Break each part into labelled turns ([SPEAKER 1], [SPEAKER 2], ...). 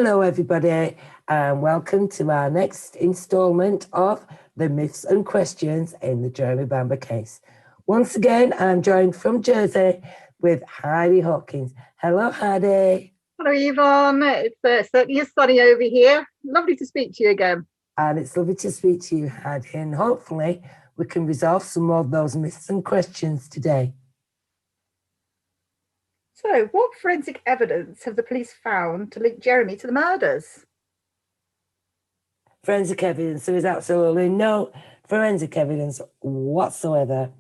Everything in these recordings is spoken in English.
[SPEAKER 1] Hello, everybody, and welcome to our next instalment of the Myths and Questions in the Jeremy Bamber case. Once again, I'm joined from Jersey with Heidi Hawkins. Hello, Heidi.
[SPEAKER 2] Hello, Yvonne. It's certainly sunny over here. Lovely to speak to you again.
[SPEAKER 1] And it's lovely to speak to you, Heidi, and hopefully we can resolve some more of those myths and questions today.
[SPEAKER 2] So, what forensic evidence have the police found to link Jeremy to the murders?
[SPEAKER 1] Forensic evidence. There is absolutely no forensic evidence whatsoever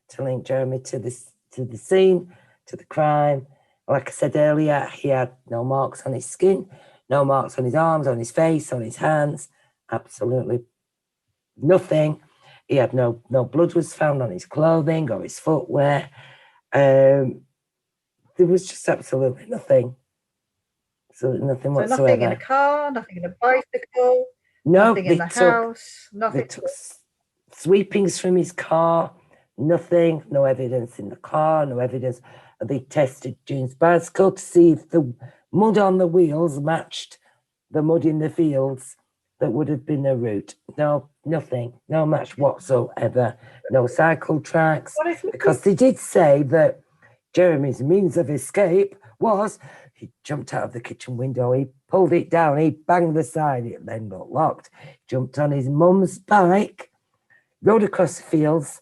[SPEAKER 1] to link Jeremy to the scene, to the crime. Like I said earlier, he had no marks on his skin, no marks on his arms, on his face, on his hands. Absolutely nothing. He had no blood was found on his clothing or his footwear. There was just absolutely nothing. Absolutely nothing whatsoever.
[SPEAKER 2] So nothing in a car, nothing in a bicycle, nothing in the house, nothing.
[SPEAKER 1] They took sweepings from his car, nothing, no evidence in the car, no evidence. They tested June's bicycle to see if the mud on the wheels matched the mud in the fields that would have been the route. No, nothing, no match whatsoever, no cycle tracks, because they did say that Jeremy's means of escape was he jumped out of the kitchen window, he pulled it down, he banged the side, it then got locked, jumped on his mum's bike, rode across the fields,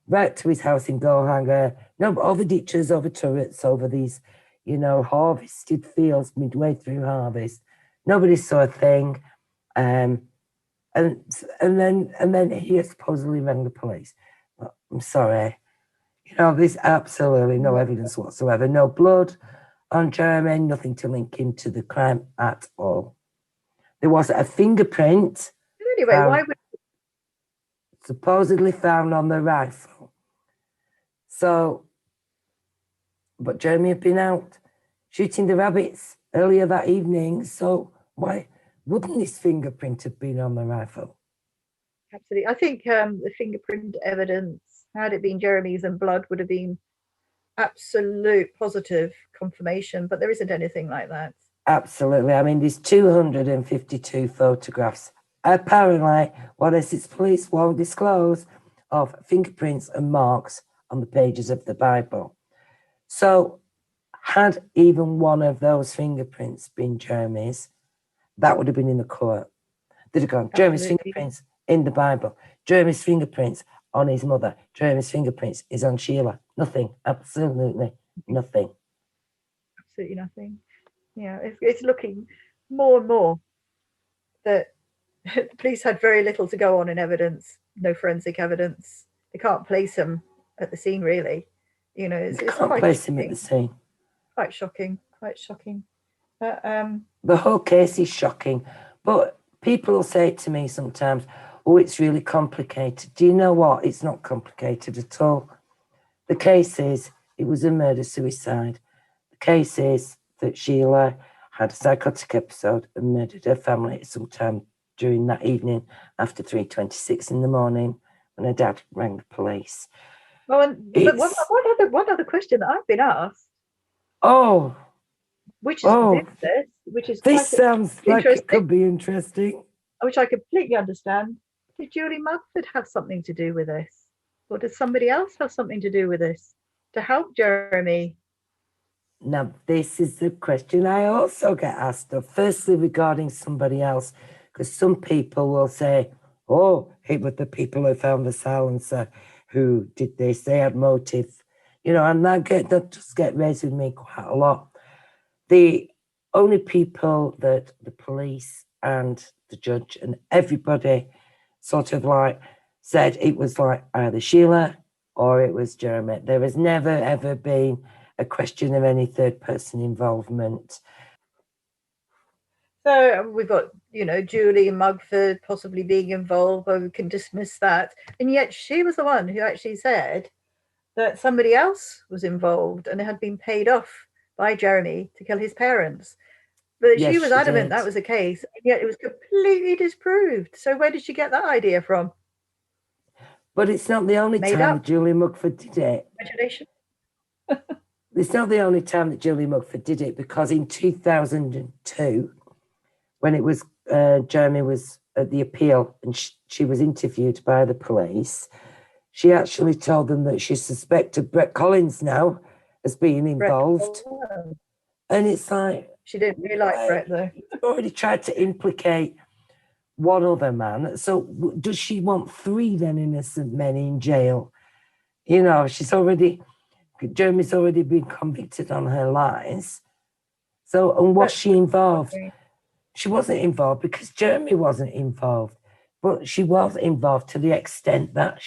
[SPEAKER 1] right to his house in Gohanger, over ditches, over turrets, over these, harvested fields midway through harvest. Nobody saw a thing. And then he supposedly rang the police. But I'm sorry. There's absolutely no evidence whatsoever. No blood on Jeremy, nothing to link him to the crime at all. There was a fingerprint.
[SPEAKER 2] Anyway, why would
[SPEAKER 1] supposedly found on the rifle. So, but Jeremy had been out shooting the rabbits earlier that evening. So why wouldn't this fingerprint have been on the rifle?
[SPEAKER 2] Absolutely. I think the fingerprint evidence, had it been Jeremy's and blood, would have been absolute positive confirmation, but there isn't anything like that.
[SPEAKER 1] Absolutely. I mean, there's 252 photographs. Apparently, what Essex Police won't disclose, of fingerprints and marks on the pages of the Bible. So, had even one of those fingerprints been Jeremy's, that would have been in the court. They'd have gone, Jeremy's fingerprints in the Bible, Jeremy's fingerprints on his mother, Jeremy's fingerprints is on Sheila. Nothing, absolutely nothing.
[SPEAKER 2] Absolutely nothing. Yeah, it's looking more and more that the police had very little to go on in evidence, no forensic evidence. They can't place him at the scene, really. It's
[SPEAKER 1] can't place him at the scene.
[SPEAKER 2] Quite shocking. But,
[SPEAKER 1] the whole case is shocking, but people will say to me sometimes, oh, it's really complicated. Do you know what? It's not complicated at all. The case is, it was a murder-suicide. The case is that Sheila had a psychotic episode and murdered her family sometime during that evening after 3:26 in the morning when her dad rang the police.
[SPEAKER 2] Well, but one other question that I've been asked.
[SPEAKER 1] This sounds like it could be interesting.
[SPEAKER 2] Which I completely understand. Did Julie Mugford have something to do with this? Or does somebody else have something to do with this to help Jeremy?
[SPEAKER 1] Now, this is the question I also get asked of. Firstly, regarding somebody else, because some people will say, oh, it was the people who found the silencer who did this. They had motive, and that just get raised with me quite a lot. The only people that the police and the judge and everybody sort of said it was either Sheila or it was Jeremy. There has never, ever been a question of any third person involvement.
[SPEAKER 2] So we've got, Julie Mugford possibly being involved, but we can dismiss that. And yet she was the one who actually said that somebody else was involved and had been paid off by Jeremy to kill his parents. But yes, she was adamant that was the case, and yet it was completely disproved. So where did she get that idea from?
[SPEAKER 1] But it's not the only time Julie Mugford did it.
[SPEAKER 2] Imagination.
[SPEAKER 1] It's not the only time that Julie Mugford did it, because in 2002, when it was Jeremy was at the appeal and she was interviewed by the police, she actually told them that she suspected Brett Collins now as being involved. And it's like...
[SPEAKER 2] She didn't really like Brett, though.
[SPEAKER 1] Already tried to implicate one other man. So does she want 3 then innocent men in jail? You know, Jeremy's already been convicted on her lies. So, and was she involved? She wasn't involved because Jeremy wasn't involved. But she was involved to the extent that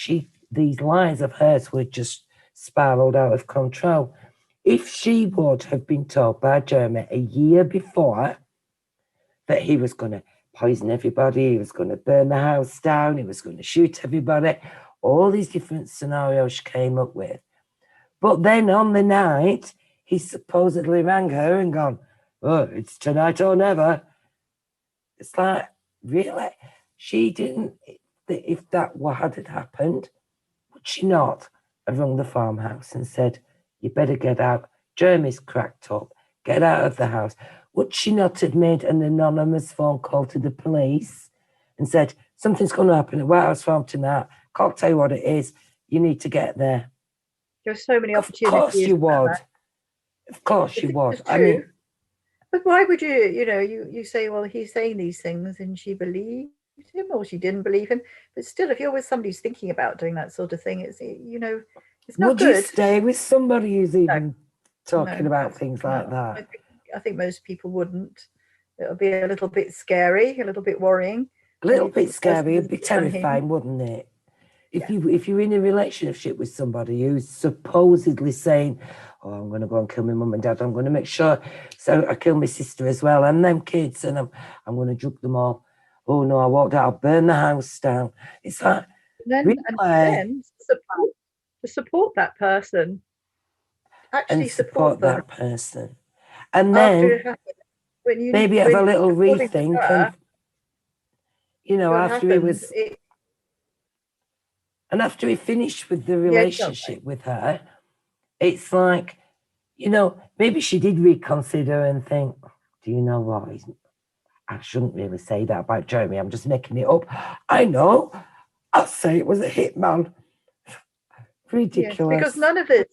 [SPEAKER 1] these lies of hers were just spiraled out of control. If she would have been told by Jeremy a year before that he was going to poison everybody, he was going to burn the house down, he was going to shoot everybody, all these different scenarios she came up with. But then on the night, he supposedly rang her and gone, "Oh, it's tonight or never." It's like, really? She didn't, if that had happened, would she not have rung the farmhouse and said, "You better get out, Jeremy's cracked up, get out of the house"? Would she not have made an anonymous phone call to the police and said, "Something's going to happen at White House Farm tonight, can't tell you what it is, you need to get there"?
[SPEAKER 2] There's so many opportunities.
[SPEAKER 1] Of course you would. Of course you would. I mean,
[SPEAKER 2] but why would you, you say, well, he's saying these things and she believed him or she didn't believe him. But still, if you're with somebody who's thinking about doing that sort of thing, it's not
[SPEAKER 1] would
[SPEAKER 2] good.
[SPEAKER 1] Would you stay with somebody who's even talking about things like that?
[SPEAKER 2] I think most people wouldn't. It'll be a little bit scary, a little bit worrying.
[SPEAKER 1] A little bit scary. It'd be terrifying, wouldn't it? If you're in a relationship with somebody who's supposedly saying, "Oh, I'm going to go and kill my mum and dad. I'm going to make sure so I kill my sister as well, and them kids, and I'm going to drug them all. Oh no, I won't. I'll burn the house down." It's like,
[SPEAKER 2] and then to support that person, actually support
[SPEAKER 1] that person, and then maybe have a little rethink, and after he was. And after he finished with the relationship with her, it's like, maybe she did reconsider and think, "Do you know what? I shouldn't really say that about Jeremy. I'm just making it up. I know. I'll say it was a hitman." Ridiculous.
[SPEAKER 2] Yes, because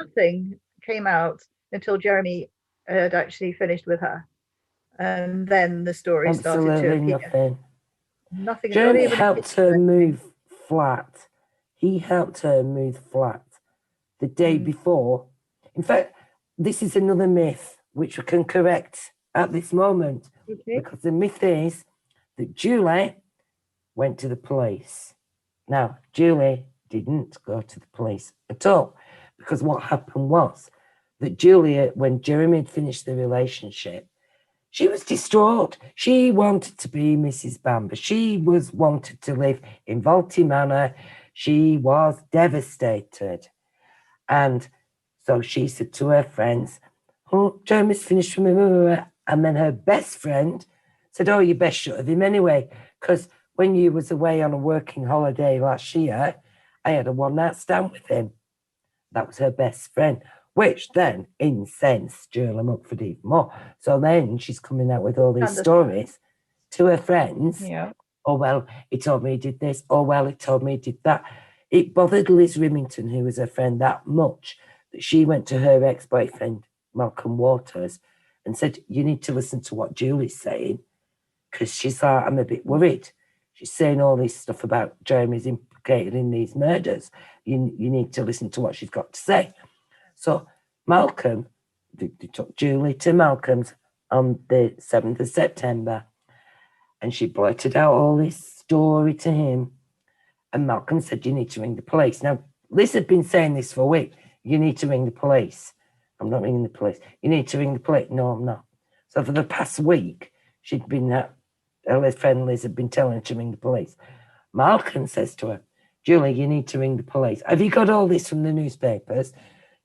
[SPEAKER 2] nothing came out until Jeremy had actually finished with her. And then the story started to appear. Nothing.
[SPEAKER 1] Jeremy helped her move flat. He helped her move flat the day before. In fact, this is another myth which we can correct at this moment. Okay. Because the myth is that Julie went to the police. Now, Julie didn't go to the police at all, because what happened was that Julia, when Jeremy had finished the relationship, she was distraught. She wanted to be Mrs. Bamber. She wanted to live in Vaulty Manor. She was devastated. And so she said to her friends, "Oh, Jeremy's finished with me." And then her best friend said, "Oh, you best shut of him anyway, because when you was away on a working holiday last year, I had a one-night stand with him." That was her best friend, which then incensed Sheila Mugford even more. So then she's coming out with all these stories to her friends.
[SPEAKER 2] Yeah.
[SPEAKER 1] "Oh, well, he told me he did this. Oh, well, he told me he did that." It bothered Liz Rimington, who was her friend, that much that she went to her ex-boyfriend, Malcolm Waters, and said, "You need to listen to what Julie's saying," because she's like, "I'm a bit worried. She's saying all this stuff about Jeremy's implicated in these murders. You need to listen to what she's got to say." So Malcolm, they took Julie to Malcolm's on the 7th of September, and she blurted out all this story to him. And Malcolm said, "You need to ring the police." Now, Liz had been saying this for a week. "You need to ring the police." "I'm not ringing the police." "You need to ring the police." "No, I'm not." So for the past week, she'd been, her friend Liz had been telling her to ring the police. Malcolm says to her, "Julie, you need to ring the police. Have you got all this from the newspapers?"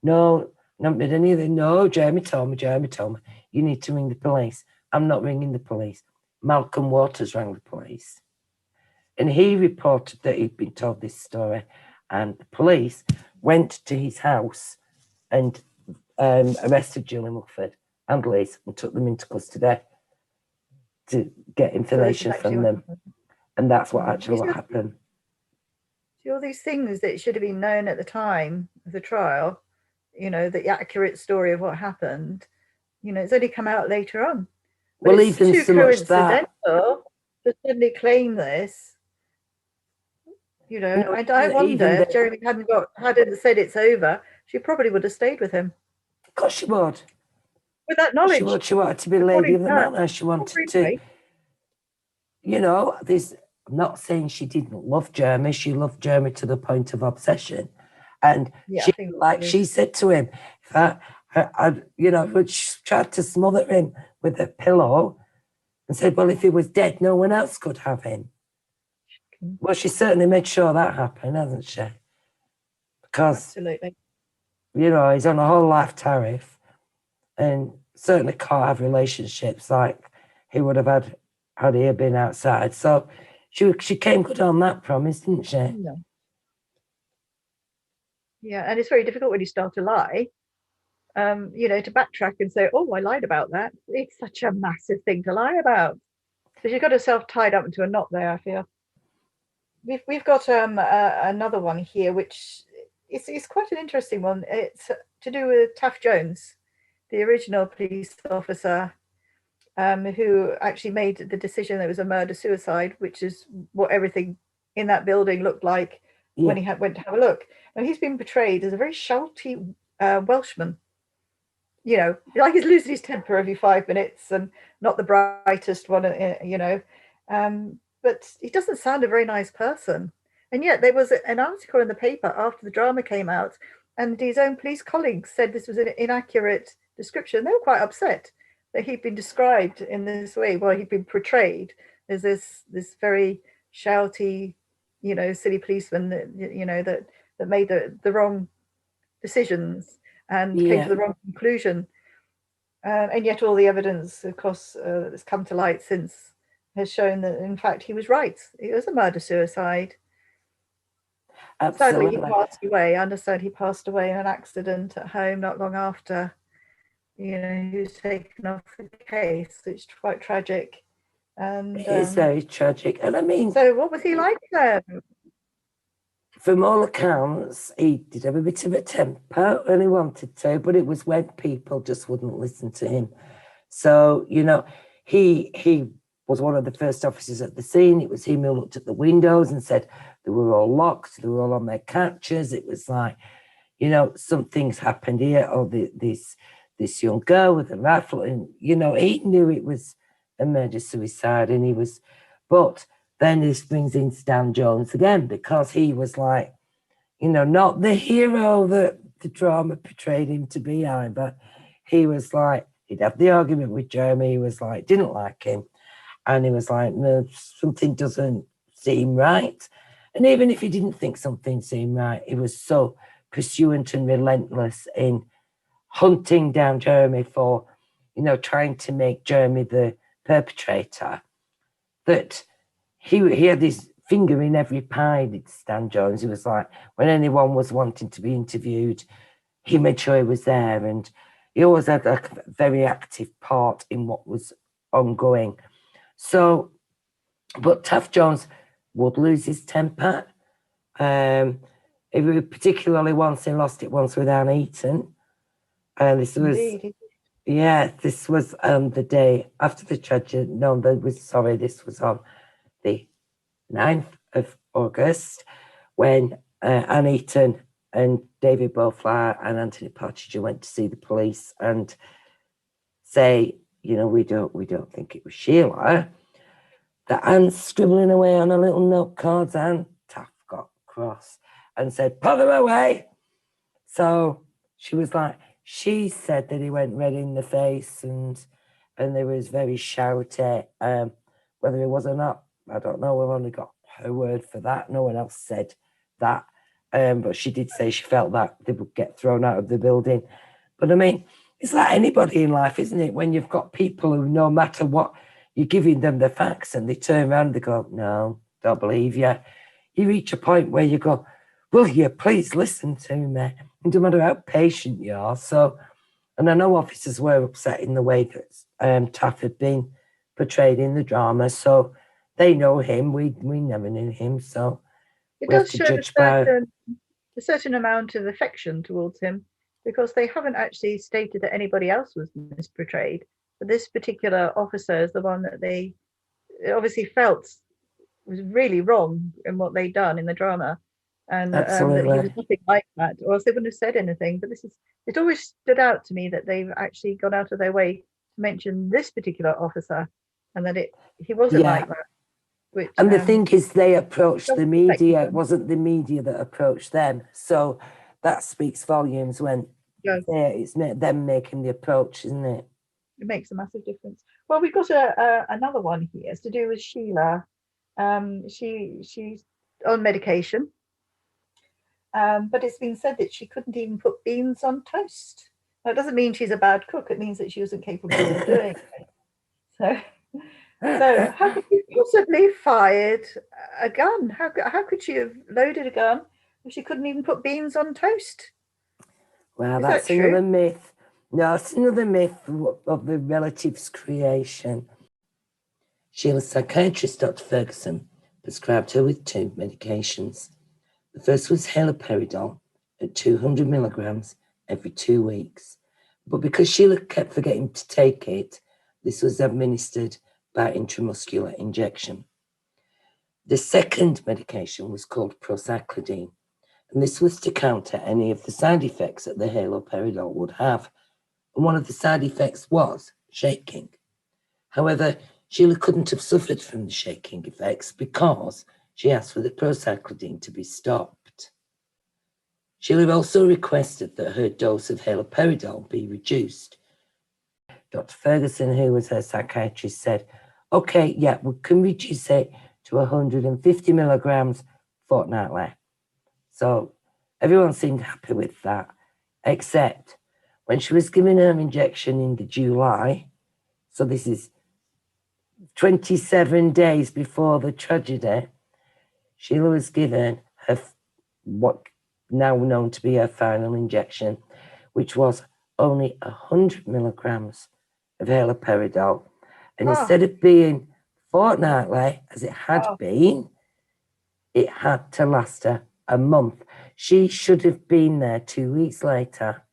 [SPEAKER 1] "No, not did any of it." "No, Jeremy told me. You need to ring the police." "I'm not ringing the police." Malcolm Waters rang the police. And he reported that he'd been told this story. And the police went to his house and arrested Julie Mugford and Liz and took them into custody get
[SPEAKER 2] So this is
[SPEAKER 1] information
[SPEAKER 2] actually
[SPEAKER 1] from
[SPEAKER 2] what
[SPEAKER 1] them.
[SPEAKER 2] happened.
[SPEAKER 1] And that's what
[SPEAKER 2] Mm.
[SPEAKER 1] actually what happened.
[SPEAKER 2] See, all these things that should have been known at the time of the trial, you know, the accurate story of what happened, you know, it's only come out later on. But
[SPEAKER 1] Well,
[SPEAKER 2] it's
[SPEAKER 1] even
[SPEAKER 2] too
[SPEAKER 1] so much that,
[SPEAKER 2] coincidental to suddenly claim this. You know,
[SPEAKER 1] no,
[SPEAKER 2] and I wonder
[SPEAKER 1] even
[SPEAKER 2] if
[SPEAKER 1] the,
[SPEAKER 2] Jeremy hadn't said it's over, she probably would have stayed with him
[SPEAKER 1] of course she would.
[SPEAKER 2] with that
[SPEAKER 1] She
[SPEAKER 2] knowledge.
[SPEAKER 1] would. She wanted to be lady of the manor. She wanted to, you know, this. I'm not saying she didn't love Jeremy. She loved Jeremy to the point of obsession, and
[SPEAKER 2] Yeah,
[SPEAKER 1] she,
[SPEAKER 2] I think
[SPEAKER 1] like she said to him, you know, she tried to smother him with a pillow, and said, "Well, if he was dead, no one else could have him." Well, she certainly made sure that happened, hasn't she? Because
[SPEAKER 2] absolutely.
[SPEAKER 1] you know he's on a whole life tariff, and certainly can't have relationships like he would have had he been outside. So she came good on that promise, didn't she?
[SPEAKER 2] Yeah. Yeah, and it's very difficult when you start to lie, you know, to backtrack and say, "Oh, I lied about that." It's such a massive thing to lie about. So she got herself tied up into a knot there, I feel. We've got another one here, which is quite an interesting one. It's to do with Taff Jones, the original police officer, who actually made the decision that it was a murder-suicide, which is what everything in that building looked like when he went to have a look. Now, he's been portrayed as a very shouty Welshman. You know, like he's losing his temper every 5 minutes and not the brightest one, you know. But he doesn't sound a very nice person. And yet there was an article in the paper after the drama came out, and his own police colleagues said this was an inaccurate description. They were quite upset that he'd been described in this way, well, he'd been portrayed as this very shouty, you know, silly policeman that, you know, that made the wrong decisions and came to the wrong conclusion. And yet all the evidence, of course, that's come to light since has shown that, in fact, he was right. It was a murder-suicide. Sadly, he passed away. I understand he passed away in an accident at home not long after, you know, he was taken off the case. It's quite tragic. And
[SPEAKER 1] it is very tragic. And I mean,
[SPEAKER 2] so what was he like then?
[SPEAKER 1] From all accounts, he did have a bit of a temper when he wanted to, but it was when people just wouldn't listen to him. So, you know, he was one of the first officers at the scene. It was him who looked at the windows and said they were all locked, they were all on their catches. It was like, you know, something's happened here, or this young girl with a rifle. And, you know, he knew it was a murder-suicide, and he was, but then this brings in Stan Jones again, because he was like, you know, not the hero that the drama portrayed him to be either. He was like, he'd have the argument with Jeremy. He was like, didn't like him. And he was like, no, something doesn't seem right. And even if he didn't think something seemed right, he was so pursuant and relentless in hunting down Jeremy for, you know, trying to make Jeremy the perpetrator, that he had his finger in every pie, did Stan Jones. He was like, when anyone was wanting to be interviewed, he made sure he was there. And he always had a very active part in what was ongoing. So, but Taff Jones would lose his temper. Particularly once he lost it once with Anne Eaton. And this was,
[SPEAKER 2] Indeed.
[SPEAKER 1] yeah, this was the day after the tragedy. No, this was on the 9th of August, when Anne Eaton and David Beaufort and Anthony Partridge went to see the police and say, you know, we don't think it was Sheila. That Anne's scribbling away on a little note cards, and Taff got cross and said, put them away. So she was like, she said that he went red in the face and there was very shouty. Whether it was or not, I don't know. We've only got her word for that. No one else said that. But she did say she felt that they would get thrown out of the building. But I mean, it's like anybody in life, isn't it? When you've got people who, no matter what, you're giving them the facts and they turn around and they go, no, don't believe you. You reach a point where you go, will you please listen to me? And no matter how patient you are. So, and I know officers were upset in the way that Taff had been portrayed in the drama. So they know him. We never knew him. So
[SPEAKER 2] It
[SPEAKER 1] we have
[SPEAKER 2] does
[SPEAKER 1] to
[SPEAKER 2] show
[SPEAKER 1] judge by.
[SPEAKER 2] a certain amount of affection towards him, because they haven't actually stated that anybody else was misportrayed. But this particular officer is the one that they obviously felt was really wrong in what they'd done in the drama, and that he
[SPEAKER 1] Absolutely.
[SPEAKER 2] was nothing like that, or else they wouldn't have said anything. But it always stood out to me that they've actually gone out of their way to mention this particular officer, and that he wasn't
[SPEAKER 1] Yeah.
[SPEAKER 2] like that. Which,
[SPEAKER 1] And the thing is, they approached the media. It
[SPEAKER 2] them.
[SPEAKER 1] wasn't the media that approached them. So that speaks volumes when it's them making the approach, isn't it?
[SPEAKER 2] It makes a massive difference. Well, we've got another one here. It's to do with Sheila. She's on medication, but it's been said that she couldn't even put beans on toast. That doesn't mean she's a bad cook. It means that she wasn't capable of doing it. So how could you possibly fired a gun? How could she have loaded a gun if she couldn't even put beans on toast?
[SPEAKER 1] Well, that's another myth. No, it's another myth of the relative's creation. Sheila's psychiatrist, Dr. Ferguson, prescribed her with 2 medications. The first was haloperidol at 200 milligrams every 2 weeks. But because Sheila kept forgetting to take it, this was administered by intramuscular injection. The second medication was called procyclidine, and this was to counter any of the side effects that the haloperidol would have. And one of the side effects was shaking. However, Sheila couldn't have suffered from the shaking effects because she asked for the procyclidine to be stopped. Sheila also requested that her dose of haloperidol be reduced. Dr. Ferguson, who was her psychiatrist, said, okay, yeah, we can reduce it to 150 milligrams fortnightly. So everyone seemed happy with that, except when she was given her injection in the July, so this is 27 days before the tragedy, Sheila was given her what now known to be her final injection, which was only 100 milligrams of haloperidol. And instead of being fortnightly, as it had been, it had to last her a month. She should have been there 2 weeks later.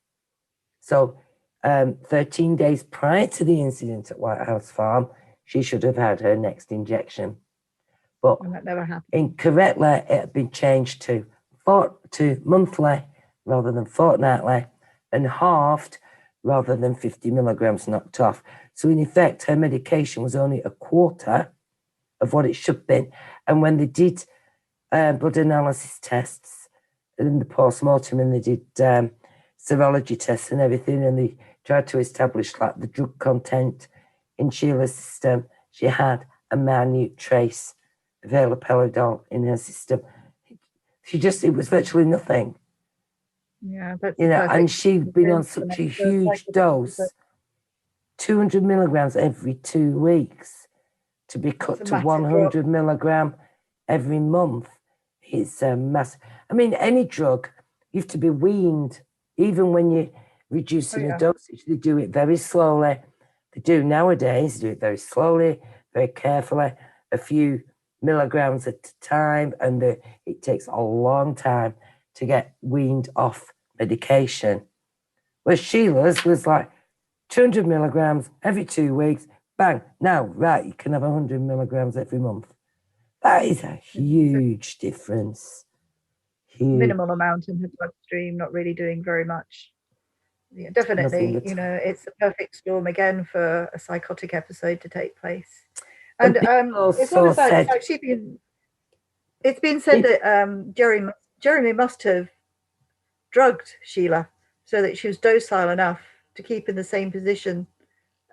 [SPEAKER 1] So 13 days prior to the incident at White House Farm, she should have had her next injection. But
[SPEAKER 2] that never happened.
[SPEAKER 1] Incorrectly, it had been changed to monthly rather than fortnightly, and halved rather than 50 milligrams knocked off. So in effect, her medication was only a quarter of what it should have been. And when they did blood analysis tests in the post-mortem, and they did serology tests and everything, and they tried to establish like the drug content in Sheila's system, she had a minute trace of haloperidol in her system. It was virtually nothing.
[SPEAKER 2] Yeah, that's
[SPEAKER 1] and she'd been on such a huge dose, 200 milligrams every 2 weeks, to be cut to 100 milligram every month. It's a massive. I mean, any drug, you have to be weaned, even when you're reducing the dosage. They do it very slowly. They do nowadays, do it very slowly, very carefully, a few milligrams at a time, and it takes a long time to get weaned off medication. Whereas Sheila's was like 200 milligrams every 2 weeks, bang, now, right, you can have 100 milligrams every month. That is a huge difference. Huge.
[SPEAKER 2] Minimal amount in her bloodstream, not really doing very much. Yeah, definitely, it's a perfect storm again for a psychotic episode to take place. And it's been said that Jeremy must have drugged Sheila so that she was docile enough to keep in the same position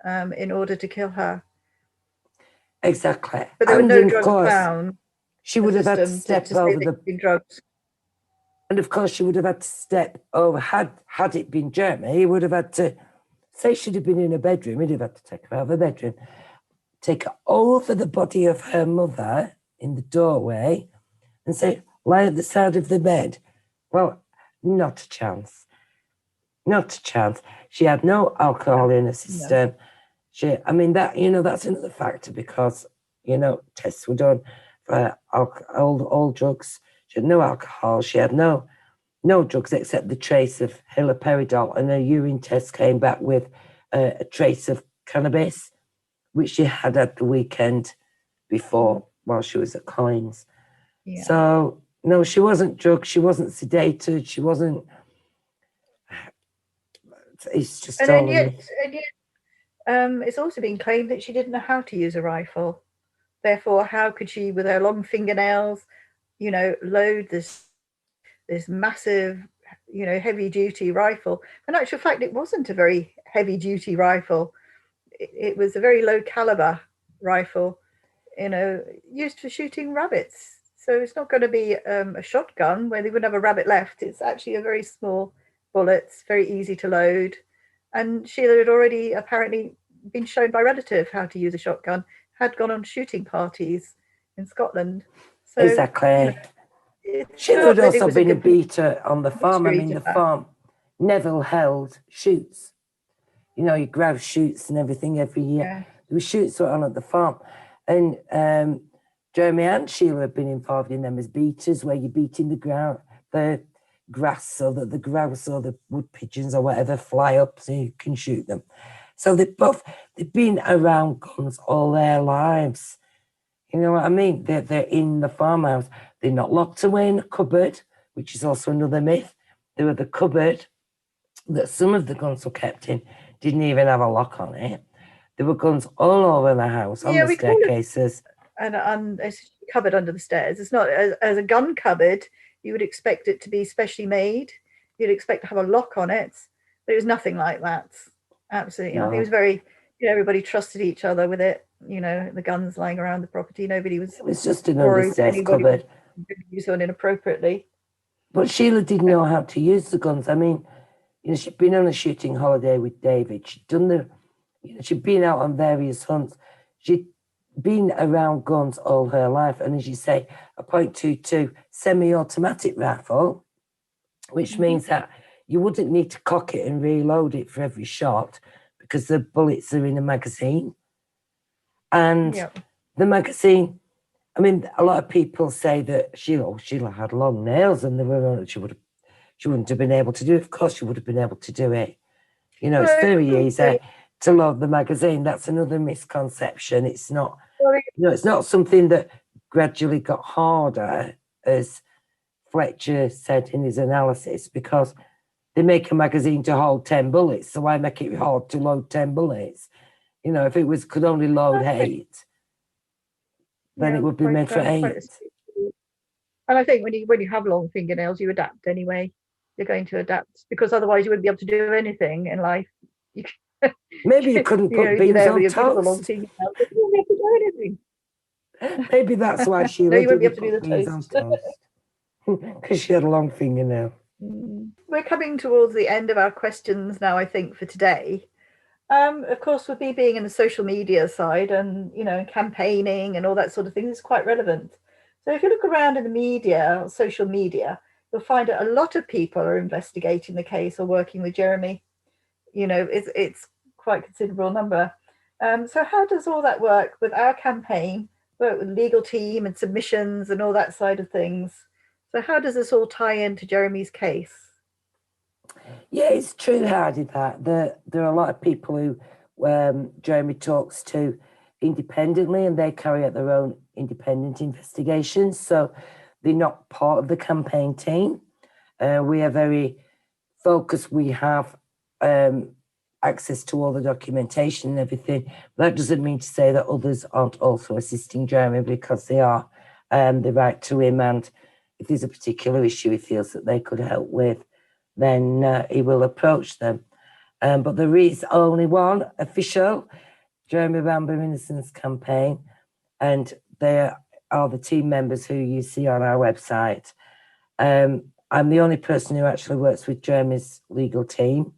[SPEAKER 2] in order to kill her.
[SPEAKER 1] Exactly.
[SPEAKER 2] But there were no drugs found.
[SPEAKER 1] She would have had to step over the
[SPEAKER 2] drugs.
[SPEAKER 1] And of course, she would have had to step over. Had it been Jeremy, he would have had to say she'd have been in a bedroom. He'd have had to take her out of the bedroom, take her over the body of her mother in the doorway, and say, lie at the side of the bed. Well, not a chance. Not a chance. She had no alcohol in her system. I mean, that, you know, that's another factor because, you know, tests were done for all drugs. She had no alcohol. She had no drugs except the trace of haloperidol, and her urine test came back with a trace of cannabis, which she had the weekend before while she was at Collins.
[SPEAKER 2] Yeah.
[SPEAKER 1] So, no, she wasn't drugged. She wasn't sedated. She wasn't. It's just
[SPEAKER 2] and yet, it's also been claimed that she didn't know how to use a rifle. Therefore, how could she, with her long fingernails, you know, load this massive, you know, heavy duty rifle? In actual fact, it wasn't a very heavy duty rifle. It was a very low caliber rifle, you know, used for shooting rabbits. So it's not going to be a shotgun where they wouldn't have a rabbit left. It's actually a very small bullet, very easy to load. And Sheila had already apparently been shown by relative how to use a shotgun, had gone on shooting parties in Scotland. So,
[SPEAKER 1] exactly.
[SPEAKER 2] You know,
[SPEAKER 1] Sheila had also been a beater on the farm. I mean, the farm Neville held shoots. You know, you grab shoots and everything every year.
[SPEAKER 2] Yeah.
[SPEAKER 1] There were shoots on at the farm. And Jeremy and Sheila have been involved in them as beaters, where you're beating the grass so that the grouse or the wood pigeons or whatever fly up so you can shoot them. So they've been around guns all their lives. You know what I mean? They're in the farmhouse. They're not locked away in a cupboard, which is also another myth. They were the cupboard that some of the guns were kept in didn't even have a lock on it. There were guns all over the house, on the staircases.
[SPEAKER 2] And it's cupboard under the stairs. It's not as a gun cupboard. You would expect it to be specially made. You'd expect to have a lock on it, but it was nothing like that. Absolutely nothing. It was very, you know, everybody trusted each other with it. You know, the guns lying around the property. Nobody was.
[SPEAKER 1] It was just an understairs cupboard.
[SPEAKER 2] Use one inappropriately.
[SPEAKER 1] But Sheila didn't know how to use the guns. I mean, you know, she'd been on a shooting holiday with David. She'd done she'd been out on various hunts. She'd been around guns all her life. And as you say, a .22 semi-automatic rifle, which means that you wouldn't need to cock it and reload it for every shot because the bullets are in a magazine. And the magazine, I mean, a lot of people say that Sheila had long nails and she wouldn't have been able to do it. Of course, she would have been able to do it. You know, it's very easy to load the magazine. That's another misconception. It's not, you know, it's not something that gradually got harder, as Fletcher said in his analysis, because they make a magazine to hold 10 bullets. So why make it hard to load 10 bullets? You know, if it could only load 8, then it would be made for 8.
[SPEAKER 2] And I think when you have long fingernails, you adapt anyway. You're going to adapt because otherwise you wouldn't be able to do anything in life.
[SPEAKER 1] Maybe you couldn't put beans on toast.
[SPEAKER 2] You wouldn't be able to do anything.
[SPEAKER 1] Maybe that's why she
[SPEAKER 2] no, you wouldn't be able to do the toast.
[SPEAKER 1] Because she had a long fingernail.
[SPEAKER 2] We're coming towards the end of our questions now, I think, for today. Of course, with me being in the social media side and, you know, campaigning and all that sort of thing, it's quite relevant. So if you look around in the media, social media, you'll find that a lot of people are investigating the case or working with Jeremy. You know, it's quite a considerable number. So how does all that work with our campaign, work with legal team and submissions and all that side of things? So how does this all tie into Jeremy's case?
[SPEAKER 1] Yeah, it's true, Heidi, that there are a lot of people who Jeremy talks to independently and they carry out their own independent investigations. So they're not part of the campaign team. We are very focused. We have access to all the documentation and everything. That doesn't mean to say that others aren't also assisting Jeremy, because they are. They write to him, and if there's a particular issue he feels that they could help with, then he will approach them. But there is only one official Jeremy Bamber Innocence Campaign, and they are the team members who you see on our website. I'm the only person who actually works with Jeremy's legal team.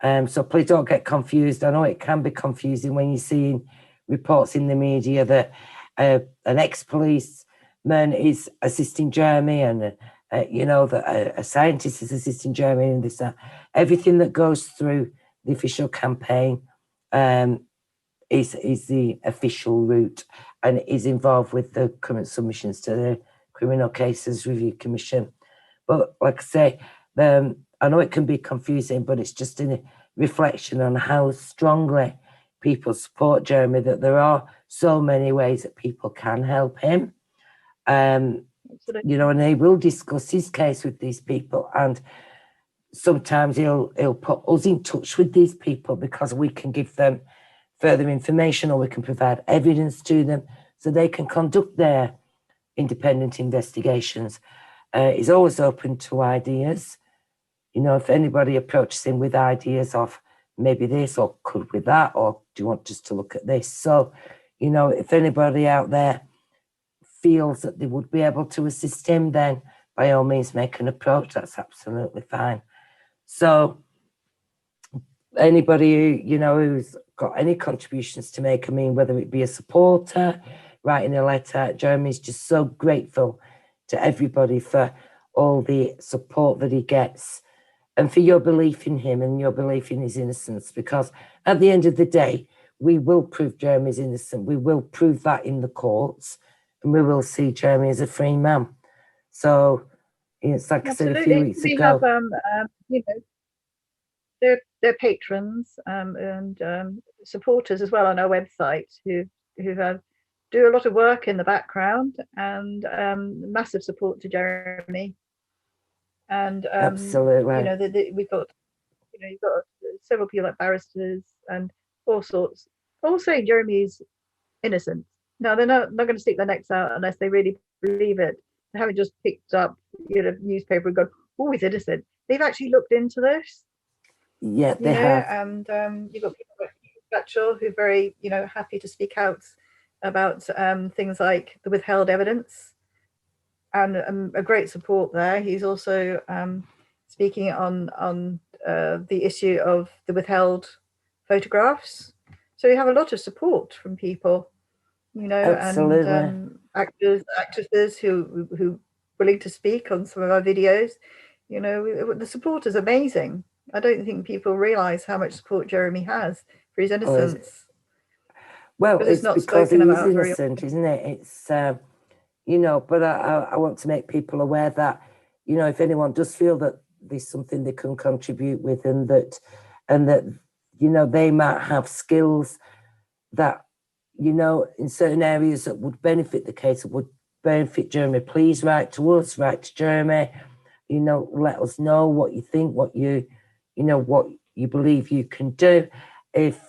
[SPEAKER 1] So please don't get confused. I know it can be confusing when you're seeing reports in the media that an ex-policeman is assisting Jeremy and you know, that a scientist is assisting Jeremy and this, everything that goes through the official campaign is the official route, and is involved with the current submissions to the Criminal Cases Review Commission. But like I say, I know it can be confusing, but it's just a reflection on how strongly people support Jeremy, that there are so many ways that people can help him. You know, and he will discuss his case with these people, and sometimes he'll put us in touch with these people because we can give them further information, or we can provide evidence to them so they can conduct their independent investigations. He's always open to ideas. You know, if anybody approaches him with ideas of maybe this, or could with that, or do you want just to look at this? So, you know, if anybody out there feels that they would be able to assist him, then by all means make an approach. That's absolutely fine. So anybody who, you know, who's got any contributions to make, I mean, whether it be a supporter, writing a letter, Jeremy's just so grateful to everybody for all the support that he gets, and for your belief in him and your belief in his innocence, because at the end of the day, we will prove Jeremy's innocent. We will prove that in the courts, and we will see Jeremy as a free man. So it's like
[SPEAKER 2] Absolutely.
[SPEAKER 1] I said a few weeks
[SPEAKER 2] we
[SPEAKER 1] ago.
[SPEAKER 2] have, you know, they're patrons and supporters as well on our website who do a lot of work in the background, and massive support to Jeremy. And
[SPEAKER 1] Absolutely.
[SPEAKER 2] you know, we've got, you know, you've got several people like barristers and all sorts, all saying Jeremy's innocent. No, they're not going to stick their necks out unless they really believe it. They haven't just picked up, you know, newspaper and gone, oh, he's innocent. They've actually looked into this.
[SPEAKER 1] Yeah, they have.
[SPEAKER 2] And you've got people like Batchel who are very, you know, happy to speak out about things like the withheld evidence, and a great support there. He's also speaking on the issue of the withheld photographs. So you have a lot of support from people, you know.
[SPEAKER 1] Absolutely.
[SPEAKER 2] And actresses who willing to speak on some of our videos. You know, the support is amazing. I don't think people realise how much support Jeremy has for his innocence.
[SPEAKER 1] Well, it's
[SPEAKER 2] not
[SPEAKER 1] because he
[SPEAKER 2] spoken
[SPEAKER 1] is
[SPEAKER 2] about very
[SPEAKER 1] innocent, isn't it? It's you know, but I want to make people aware that, you know, if anyone does feel that there's something they can contribute with, and that you know, they might have skills that, you know, in certain areas that would benefit the case, that would benefit Jeremy, please write to us, write to Jeremy. You know, let us know what you think, what you know, what you believe you can do. If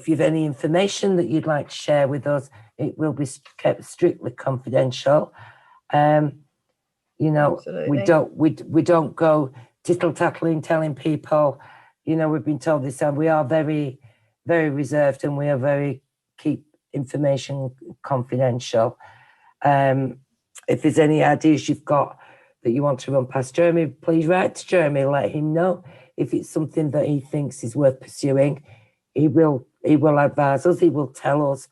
[SPEAKER 1] you've any information that you'd like to share with us, it will be kept strictly confidential. You know,
[SPEAKER 2] Absolutely.
[SPEAKER 1] we don't go tittle-tattling telling people, you know, we've been told this, and we are very, very reserved, and we are very keep information confidential. If there's any ideas you've got that you want to run past Jeremy, please write to Jeremy, let him know. If it's something that he thinks is worth pursuing, he will advise us, he will tell us,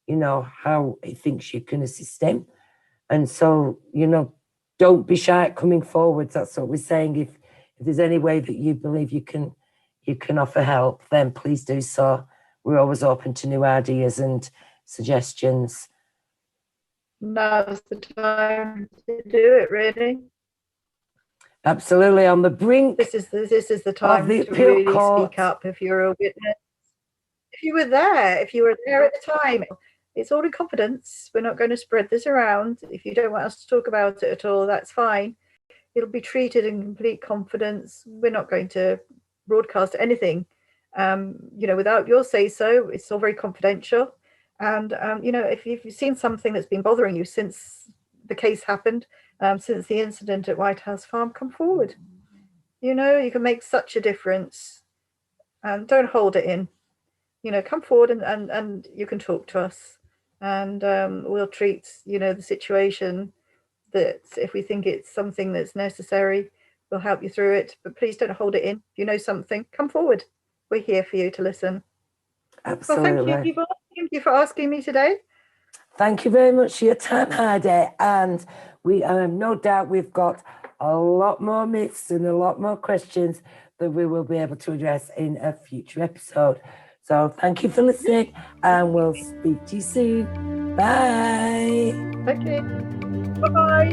[SPEAKER 1] you know, how he thinks you can assist him. And so, you know, don't be shy at coming forward. That's what we're saying. If there's any way that you believe you can offer help, then please do so. We're always open to new ideas and suggestions.
[SPEAKER 2] Now's the time to do it, really.
[SPEAKER 1] Absolutely, on the brink.
[SPEAKER 2] This is the time to really speak up if you're a witness. If you were there at the time, it's all in confidence. We're not going to spread this around. If you don't want us to talk about it at all, that's fine. It'll be treated in complete confidence. We're not going to broadcast anything, you know, without your say so. It's all very confidential. And, you know, if you've seen something that's been bothering you since the case happened, since the incident at White House Farm, come forward. You know, you can make such a difference. Don't hold it in. You know, come forward and you can talk to us, and we'll treat, you know, the situation. That if we think it's something that's necessary, we'll help you through it. But please don't hold it in. If you know something, come forward. We're here for you to listen.
[SPEAKER 1] Absolutely.
[SPEAKER 2] Well, thank you, Yvonne. Thank you for asking me today.
[SPEAKER 1] Thank you very much for your time, Heidi. And we no doubt we've got a lot more myths and a lot more questions that we will be able to address in a future episode. So thank you for listening, and we'll speak to you soon. Bye.
[SPEAKER 2] Okay. Bye-bye.